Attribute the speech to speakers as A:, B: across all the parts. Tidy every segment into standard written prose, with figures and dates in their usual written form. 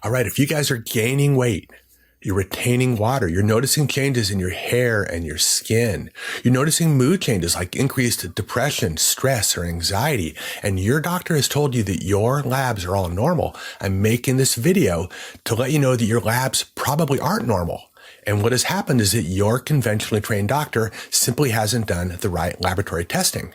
A: All right, if you guys are gaining weight, you're retaining water, you're noticing changes in your hair and your skin, you're noticing mood changes like increased depression, stress, or anxiety, and your doctor has told you that your labs are all normal, I'm making this video to let you know that your labs probably aren't normal. And what has happened is that your conventionally trained doctor simply hasn't done the right laboratory testing.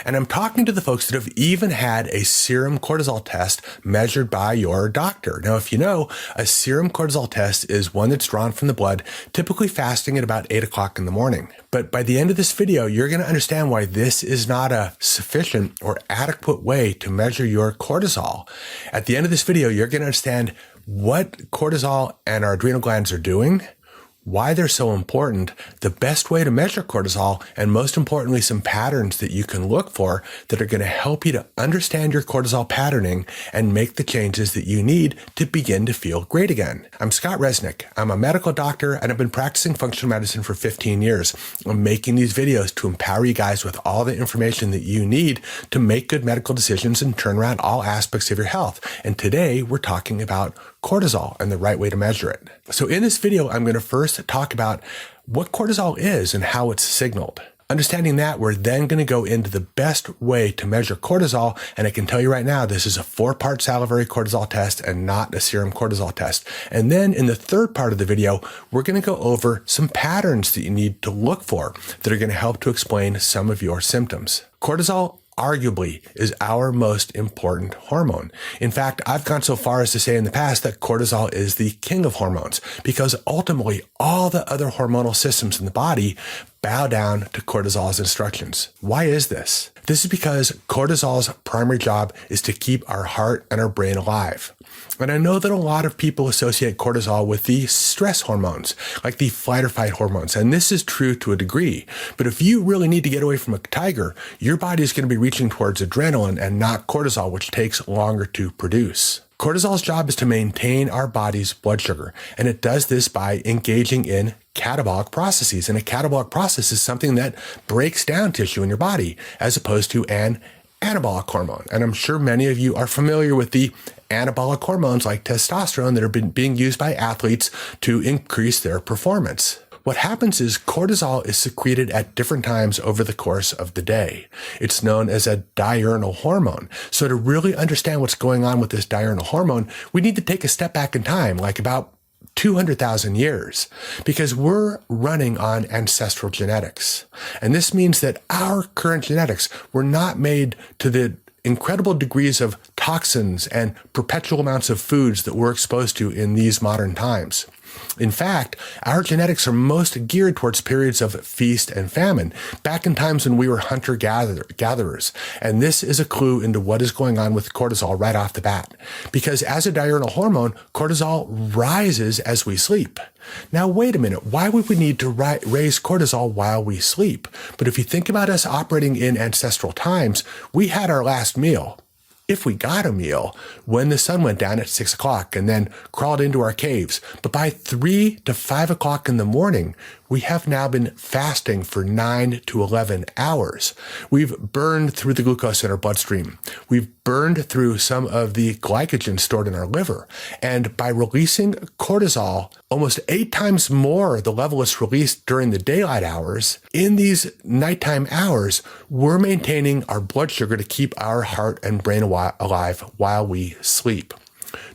A: And I'm talking to the folks that have even had a serum cortisol test measured by your doctor. Now, if you know, a serum cortisol test is one that's drawn from the blood, typically fasting at about 8 o'clock in the morning. But by the end of this video, you're going to understand why this is not a sufficient or adequate way to measure your cortisol. At the end of this video, you're going to understand what cortisol and our adrenal glands are doing, why they're so important, the best way to measure cortisol, and most importantly, some patterns that you can look for that are going to help you to understand your cortisol patterning and make the changes that you need to begin to feel great again. I'm Scott Resnick. I'm a medical doctor and I've been practicing functional medicine for 15 years. I'm making these videos to empower you guys with all the information that you need to make good medical decisions and turn around all aspects of your health. And today we're talking about cortisol and the right way to measure it. So in this video, I'm going to first talk about what cortisol is and how it's signaled. Understanding that, we're then going to go into the best way to measure cortisol. And I can tell you right now, this is a 4-part salivary cortisol test and not a serum cortisol test. And then in the third part of the video, we're going to go over some patterns that you need to look for that are going to help to explain some of your symptoms. Cortisol arguably is our most important hormone. In fact, I've gone so far as to say in the past that cortisol is the king of hormones because ultimately all the other hormonal systems in the body bow down to cortisol's instructions. Why is this? This is because cortisol's primary job is to keep our heart and our brain alive. And I know that a lot of people associate cortisol with the stress hormones, like the fight or fight hormones. And this is true to a degree. But if you really need to get away from a tiger, your body is going to be reaching towards adrenaline and not cortisol, which takes longer to produce. Cortisol's job is to maintain our body's blood sugar, and it does this by engaging in catabolic processes. And a catabolic process is something that breaks down tissue in your body, as opposed to an anabolic hormone. And I'm sure many of you are familiar with the anabolic hormones like testosterone that are being used by athletes to increase their performance. What happens is cortisol is secreted at different times over the course of the day. It's known as a diurnal hormone. So to really understand what's going on with this diurnal hormone, we need to take a step back in time, like about 200,000 years, because we're running on ancestral genetics. And this means that our current genetics were not made to the incredible degrees of toxins and perpetual amounts of foods that we're exposed to in these modern times. In fact, our genetics are most geared towards periods of feast and famine, back in times when we were hunter-gatherers. And this is a clue into what is going on with cortisol right off the bat. Because as a diurnal hormone, cortisol rises as we sleep. Now, wait a minute. Why would we need to raise cortisol while we sleep? But if you think about us operating in ancestral times, we had our last meal, if we got a meal, when the sun went down at 6 o'clock and then crawled into our caves. But by 3 to 5 o'clock in the morning, we have now been fasting for 9 to 11 hours. We've burned through the glucose in our bloodstream. We've burned through some of the glycogen stored in our liver. And by releasing cortisol, almost 8 times more the level is released during the daylight hours. In these nighttime hours, we're maintaining our blood sugar to keep our heart and brain alive while we sleep.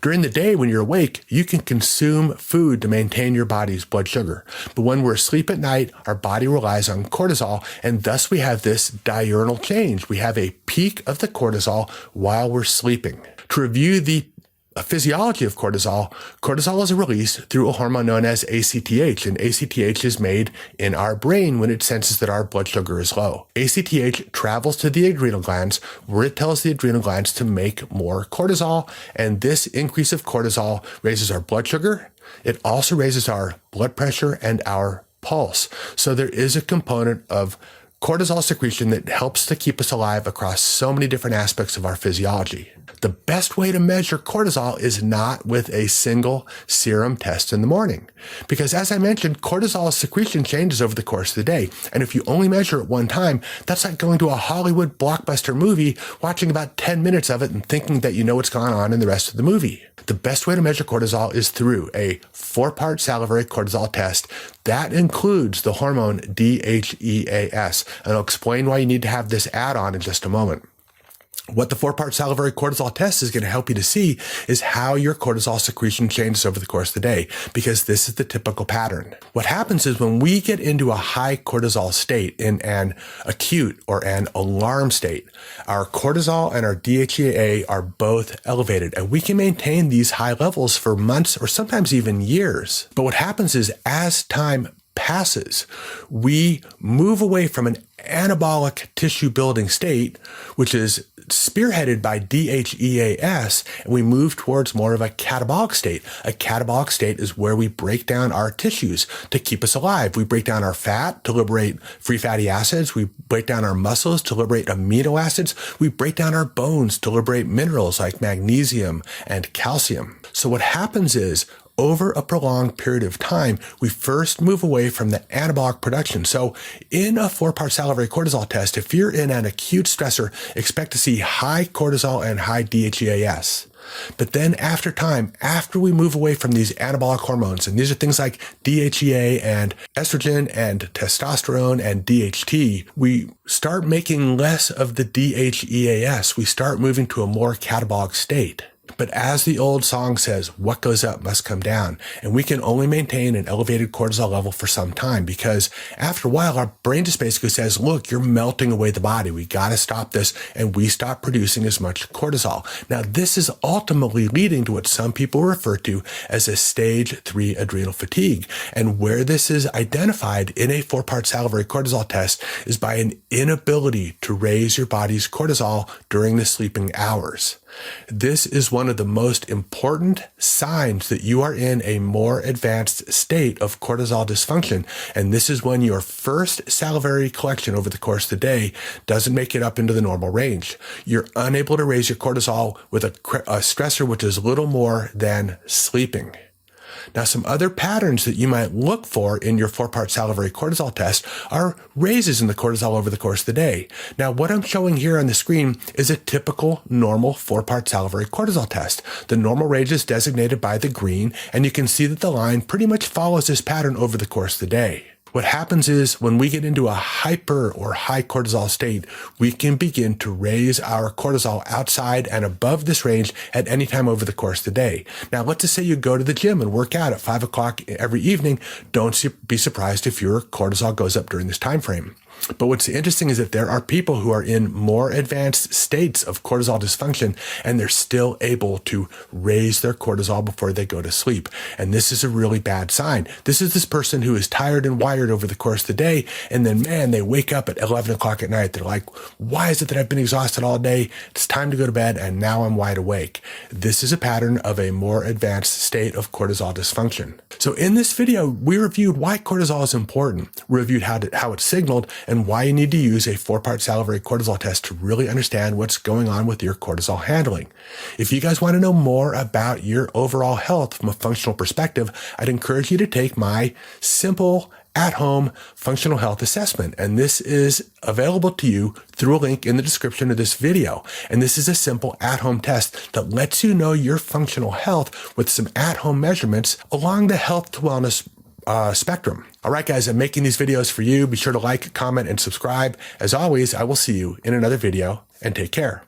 A: During the day, when you're awake, you can consume food to maintain your body's blood sugar. But when we're asleep at night, our body relies on cortisol, and thus we have this diurnal change. We have a peak of the cortisol while we're sleeping. To review the physiology of cortisol, cortisol is released through a hormone known as ACTH, and ACTH is made in our brain when it senses that our blood sugar is low. ACTH travels to the adrenal glands, where it tells the adrenal glands to make more cortisol, and this increase of cortisol raises our blood sugar. It also raises our blood pressure and our pulse. So there is a component of cortisol secretion that helps to keep us alive across so many different aspects of our physiology. The best way to measure cortisol is not with a single serum test in the morning. Because as I mentioned, cortisol secretion changes over the course of the day. And if you only measure it one time, that's like going to a Hollywood blockbuster movie, watching about 10 minutes of it and thinking that you know what's going on in the rest of the movie. The best way to measure cortisol is through a 4-part salivary cortisol test. That includes the hormone DHEAS. And I'll explain why you need to have this add-on in just a moment. What the 4-part salivary cortisol test is going to help you to see is how your cortisol secretion changes over the course of the day, because this is the typical pattern. What happens is when we get into a high cortisol state in an acute or an alarm state, our cortisol and our DHEA are both elevated, and we can maintain these high levels for months or sometimes even years. But what happens is as time passes, we move away from an anabolic tissue building state, which is spearheaded by DHEAS, and we move towards more of a catabolic state. A catabolic state is where we break down our tissues to keep us alive. We break down our fat to liberate free fatty acids. We break down our muscles to liberate amino acids. We break down our bones to liberate minerals like magnesium and calcium. So what happens is, over a prolonged period of time, we first move away from the anabolic production. So in a 4-part salivary cortisol test, if you're in an acute stressor, expect to see high cortisol and high DHEAS. But then after time, after we move away from these anabolic hormones, and these are things like DHEA and estrogen and testosterone and DHT, we start making less of the DHEAS. We start moving to a more catabolic state. But as the old song says, what goes up must come down. And we can only maintain an elevated cortisol level for some time, because after a while, our brain just basically says, look, you're melting away the body. We got to stop this. And we stop producing as much cortisol. Now, this is ultimately leading to what some people refer to as a stage 3 adrenal fatigue. And where this is identified in a 4-part salivary cortisol test is by an inability to raise your body's cortisol during the sleeping hours. This is one of the most important signs that you are in a more advanced state of cortisol dysfunction. And this is when your first salivary collection over the course of the day doesn't make it up into the normal range. You're unable to raise your cortisol with a stressor which is little more than sleeping. Now, some other patterns that you might look for in your 4-part salivary cortisol test are raises in the cortisol over the course of the day. Now, what I'm showing here on the screen is a typical normal 4-part salivary cortisol test. The normal range is designated by the green, and you can see that the line pretty much follows this pattern over the course of the day. What happens is when we get into a hyper or high cortisol state, we can begin to raise our cortisol outside and above this range at any time over the course of the day. Now, let's just say you go to the gym and work out at 5 o'clock every evening. Don't be surprised if your cortisol goes up during this time frame. But what's interesting is that there are people who are in more advanced states of cortisol dysfunction, and they're still able to raise their cortisol before they go to sleep. And this is a really bad sign. This is this person who is tired and wired over the course of the day, and then, man, they wake up at 11 o'clock at night. They're like, why is it that I've been exhausted all day? It's time to go to bed, and now I'm wide awake. This is a pattern of a more advanced state of cortisol dysfunction. So in this video, we reviewed why cortisol is important, reviewed how it's signaled, and why you need to use a 4-part salivary cortisol test to really understand what's going on with your cortisol handling. If you guys want to know more about your overall health from a functional perspective, I'd encourage you to take my simple at-home functional health assessment. And this is available to you through a link in the description of this video. And this is a simple at-home test that lets you know your functional health with some at-home measurements along the health to wellness spectrum. All right, guys, I'm making these videos for you. Be sure to like, comment, and subscribe. As always, I will see you in another video, and take care.